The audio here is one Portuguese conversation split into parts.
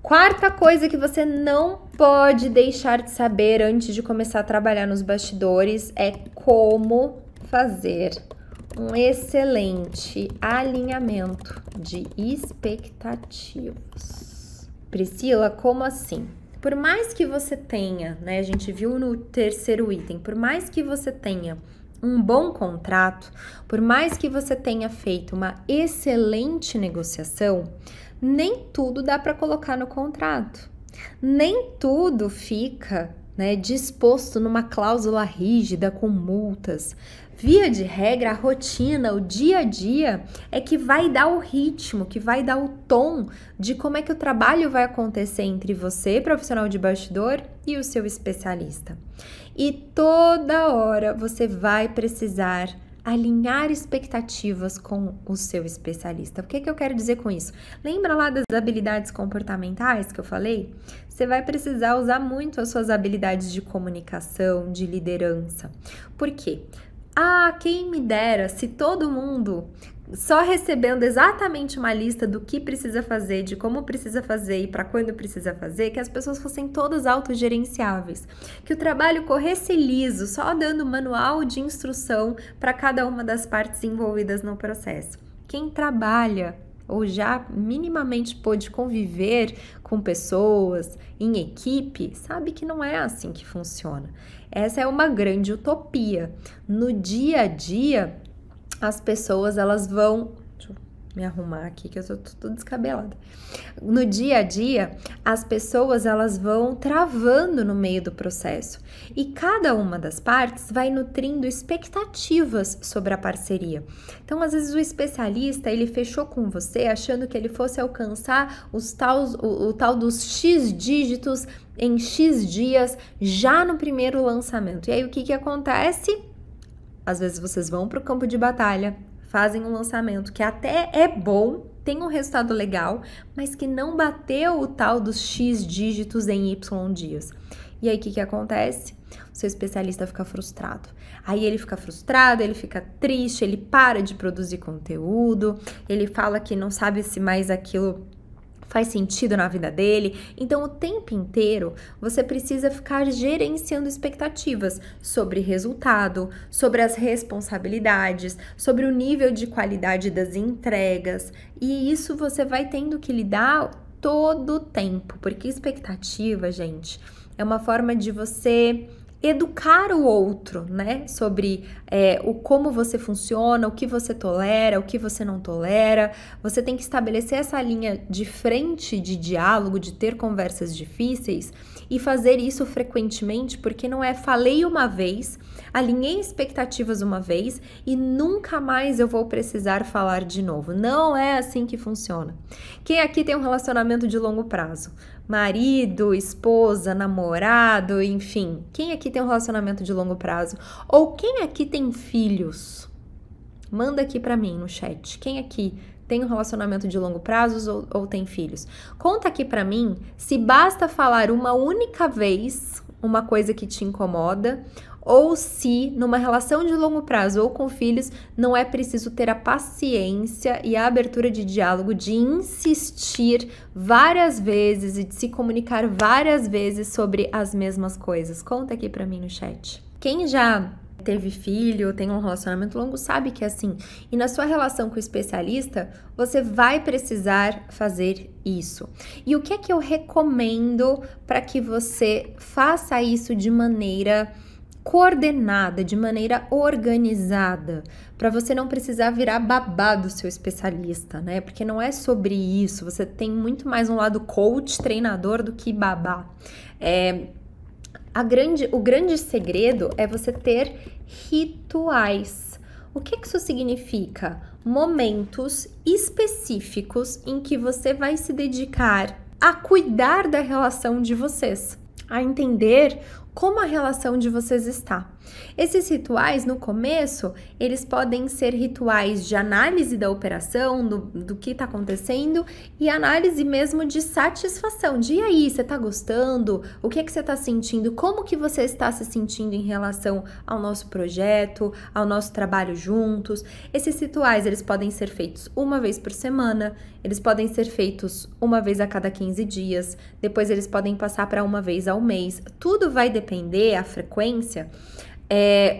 Quarta coisa que você não pode deixar de saber antes de começar a trabalhar nos bastidores é como fazer um excelente alinhamento de expectativas. Priscila, como assim? Por mais que você tenha, né, a gente viu no terceiro item, por mais que você tenha um bom contrato, por mais que você tenha feito uma excelente negociação, nem tudo dá para colocar no contrato. Nem tudo fica, né, disposto numa cláusula rígida com multas. Via de regra, a rotina, o dia a dia é que vai dar o ritmo, que vai dar o tom de como é que o trabalho vai acontecer entre você, profissional de bastidor, e o seu especialista. E toda hora você vai precisar alinhar expectativas com o seu especialista. O que eu quero dizer com isso? Lembra lá das habilidades comportamentais que eu falei? Você vai precisar usar muito as suas habilidades de comunicação, de liderança. Por quê? Quem me dera se todo mundo só recebendo exatamente uma lista do que precisa fazer, de como precisa fazer e para quando precisa fazer, que as pessoas fossem todas autogerenciáveis, que o trabalho corresse liso, só dando manual de instrução para cada uma das partes envolvidas no processo. Quem trabalha ou já minimamente pôde conviver com pessoas em equipe, sabe que não é assim que funciona. Essa é uma grande utopia. No dia a dia, as pessoas elas vão... Deixa eu me arrumar aqui que eu tô tudo descabelada. No dia a dia, as pessoas elas vão travando no meio do processo e cada uma das partes vai nutrindo expectativas sobre a parceria. Então, às vezes o especialista ele fechou com você achando que ele fosse alcançar o tal dos X dígitos em X dias já no primeiro lançamento. E aí o que acontece? Às vezes vocês vão para o campo de batalha, fazem um lançamento que até é bom, tem um resultado legal, mas que não bateu o tal dos X dígitos em Y dias. E aí o que acontece? O seu especialista fica frustrado. Aí ele fica frustrado, ele fica triste, ele para de produzir conteúdo, ele fala que não sabe se mais aquilo faz sentido na vida dele. Então, o tempo inteiro, você precisa ficar gerenciando expectativas sobre resultado, sobre as responsabilidades, sobre o nível de qualidade das entregas. E isso você vai tendo que lidar todo o tempo, porque expectativa, gente, é uma forma de você educar o outro, né? Sobre como você funciona, o que você tolera, o que você não tolera. Você tem que estabelecer essa linha de frente de diálogo, de ter conversas difíceis e fazer isso frequentemente, porque não é falei uma vez, alinhei expectativas uma vez e nunca mais eu vou precisar falar de novo. Não é assim que funciona. Quem aqui tem um relacionamento de longo prazo? Marido, esposa, namorado, enfim. Quem aqui tem um relacionamento de longo prazo? Ou quem aqui tem filhos? Manda aqui pra mim no chat. Quem aqui tem um relacionamento de longo prazo ou tem filhos? Conta aqui pra mim se basta falar uma única vez uma coisa que te incomoda ou se numa relação de longo prazo ou com filhos não é preciso ter a paciência e a abertura de diálogo de insistir várias vezes e de se comunicar várias vezes sobre as mesmas coisas. Conta aqui pra mim no chat. Quem já teve filho, tem um relacionamento longo, sabe que é assim. E na sua relação com o especialista, você vai precisar fazer isso. E o que é que eu recomendo para que você faça isso de maneira coordenada, de maneira organizada, para você não precisar virar babá do seu especialista, né? Porque não é sobre isso, você tem muito mais um lado coach, treinador do que babá. O grande segredo é você ter rituais. O que isso significa? Momentos específicos em que você vai se dedicar a cuidar da relação de vocês, a entender como a relação de vocês está. Esses rituais, no começo, eles podem ser rituais de análise da operação, do que está acontecendo e análise mesmo de satisfação. De e aí, você está gostando? O que é que você está sentindo? Como que você está se sentindo em relação ao nosso projeto, ao nosso trabalho juntos? Esses rituais, eles podem ser feitos uma vez por semana, eles podem ser feitos uma vez a cada 15 dias, depois eles podem passar para uma vez ao mês. Tudo vai depender, a frequência,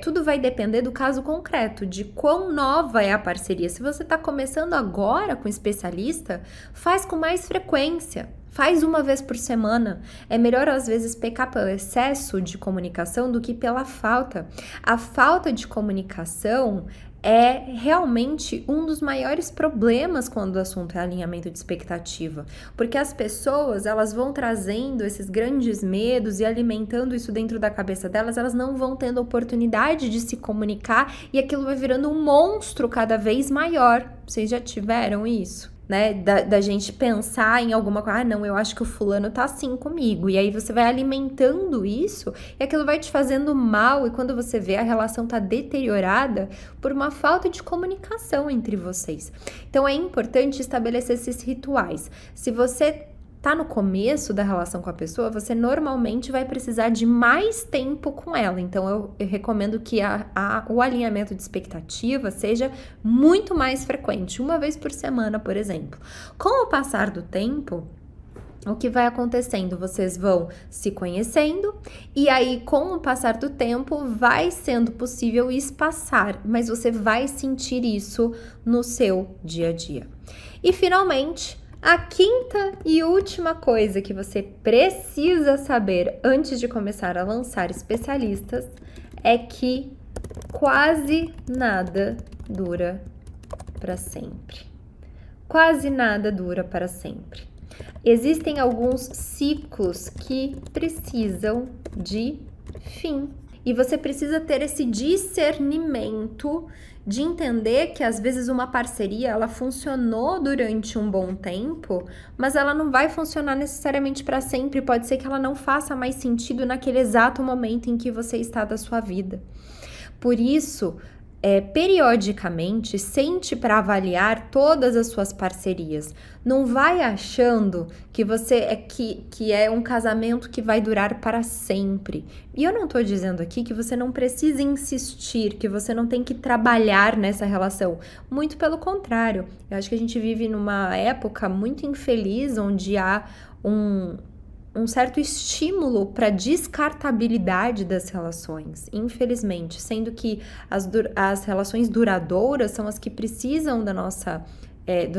tudo vai depender do caso concreto, de quão nova é a parceria. Se você está começando agora com especialista, faz com mais frequência. Faz uma vez por semana. É melhor, às vezes, pecar pelo excesso de comunicação do que pela falta. A falta de comunicação é realmente um dos maiores problemas quando o assunto é alinhamento de expectativa, porque as pessoas, elas vão trazendo esses grandes medos e alimentando isso dentro da cabeça delas, elas não vão tendo oportunidade de se comunicar e aquilo vai virando um monstro cada vez maior. Vocês já tiveram isso? Né, da gente pensar em alguma coisa, não, eu acho que o fulano tá assim comigo, e aí você vai alimentando isso, e aquilo vai te fazendo mal, e quando você vê, a relação tá deteriorada por uma falta de comunicação entre vocês. Então é importante estabelecer esses rituais. Se você tá no começo da relação com a pessoa, você normalmente vai precisar de mais tempo com ela. Então, eu recomendo que o alinhamento de expectativa seja muito mais frequente, uma vez por semana, por exemplo. Com o passar do tempo, o que vai acontecendo? Vocês vão se conhecendo e aí, com o passar do tempo, vai sendo possível espaçar, mas você vai sentir isso no seu dia a dia. E, finalmente, a quinta e última coisa que você precisa saber antes de começar a lançar especialistas é que quase nada dura para sempre. Quase nada dura para sempre. Existem alguns ciclos que precisam de fim. E você precisa ter esse discernimento de entender que às vezes uma parceria ela funcionou durante um bom tempo, mas ela não vai funcionar necessariamente para sempre. Pode ser que ela não faça mais sentido naquele exato momento em que você está da sua vida. Por isso, periodicamente, sente para avaliar todas as suas parcerias. Não vai achando que que é um casamento que vai durar para sempre. E eu não estou dizendo aqui que você não precisa insistir, que você não tem que trabalhar nessa relação. Muito pelo contrário. Eu acho que a gente vive numa época muito infeliz, onde há um certo estímulo para descartabilidade das relações, infelizmente, sendo que as relações duradouras são as que precisam do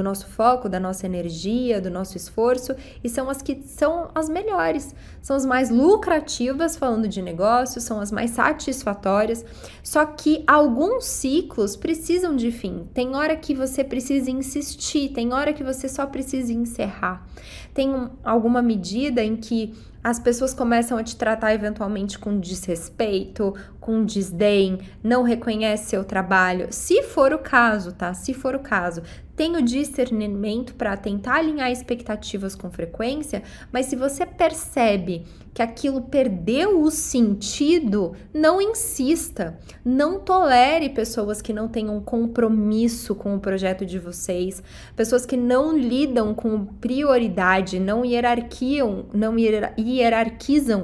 nosso foco, da nossa energia, do nosso esforço, e são as que são as melhores, são as mais lucrativas, falando de negócio, são as mais satisfatórias, só que alguns ciclos precisam de fim. Tem hora que você precisa insistir, tem hora que você só precisa encerrar. Tem alguma medida em que as pessoas começam a te tratar eventualmente com desrespeito, com desdém, não reconhece seu trabalho. Se for o caso, tá? Se for o caso, tem o discernimento para tentar alinhar expectativas com frequência, mas se você percebe que aquilo perdeu o sentido, não insista. Não tolere pessoas que não tenham compromisso com o projeto de vocês, pessoas que não lidam com prioridade, não hierarquizam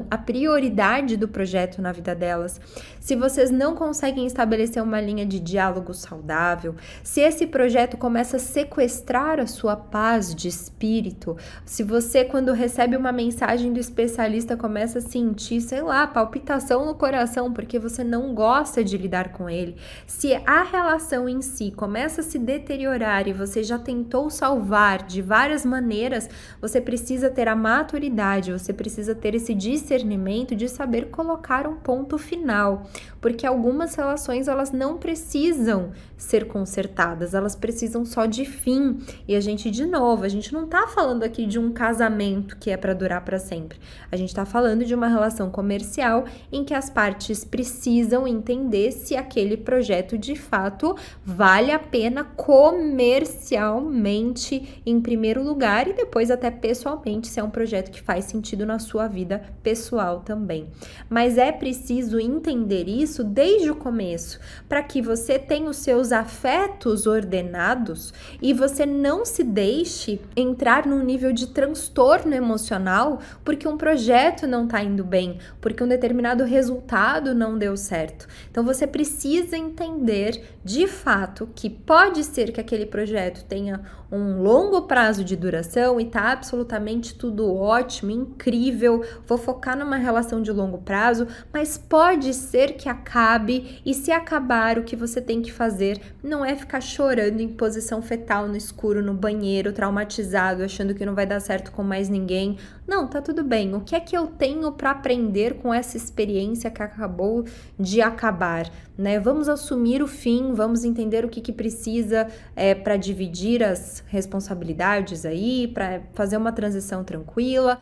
a prioridade do projeto na vida delas. Se vocês não conseguem estabelecer uma linha de diálogo saudável, se esse projeto começa a sequestrar a sua paz de espírito, se você, quando recebe uma mensagem do especialista, começa a sentir, sei lá, palpitação no coração porque você não gosta de lidar com ele, se a relação em si começa a se deteriorar e você já tentou salvar de várias maneiras, você precisa ter a maturidade, você precisa ter esse discernimento de saber colocar um ponto final, porque algumas relações elas não precisam ser consertadas, elas precisam só de fim. E a gente não tá falando aqui de um casamento que é para durar para sempre. A gente tá falando de uma relação comercial em que as partes precisam entender se aquele projeto de fato vale a pena comercialmente em primeiro lugar e depois até pessoalmente se é um projeto que faz sentido na sua vida pessoal também. Mas é preciso entender isso desde o começo, para que você tenha os seus afetos ordenados e você não se deixe entrar num nível de transtorno emocional porque um projeto não está indo bem, porque um determinado resultado não deu certo. Então você precisa entender de fato que pode ser que aquele projeto tenha um longo prazo de duração e tá absolutamente tudo ótimo, incrível, vou focar numa relação de longo prazo, mas pode ser que acabe, e se acabar, o que você tem que fazer não é ficar chorando em posição fetal no escuro, no banheiro, traumatizado, achando que não vai dar certo com mais ninguém. Não, tá tudo bem. O que é que eu tenho para aprender com essa experiência que acabou de acabar, né? Vamos assumir o fim, vamos entender o que precisa para dividir as responsabilidades aí, para fazer uma transição tranquila.